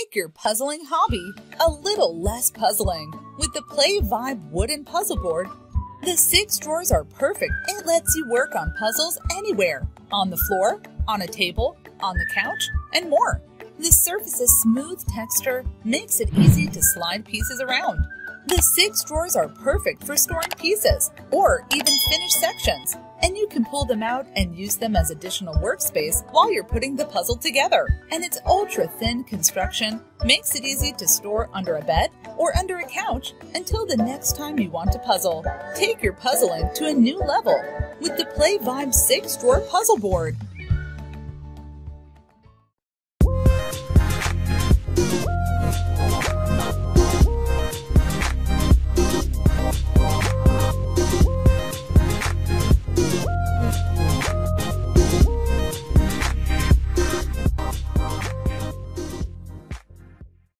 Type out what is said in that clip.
Make your puzzling hobby a little less puzzling with the PLAYVIBE wooden puzzle board. The 6 drawers are perfect. It lets you work on puzzles anywhere, on the floor, on a table, on the couch, and more. The surface's smooth texture makes it easy to slide pieces around. The 6 drawers are perfect for storing pieces or even finished sections, and you can pull them out and use them as additional workspace while you're putting the puzzle together. And its ultra-thin construction makes it easy to store under a bed or under a couch until the next time you want to puzzle. Take your puzzling to a new level with the PLAYVIBE 6-drawer puzzle board.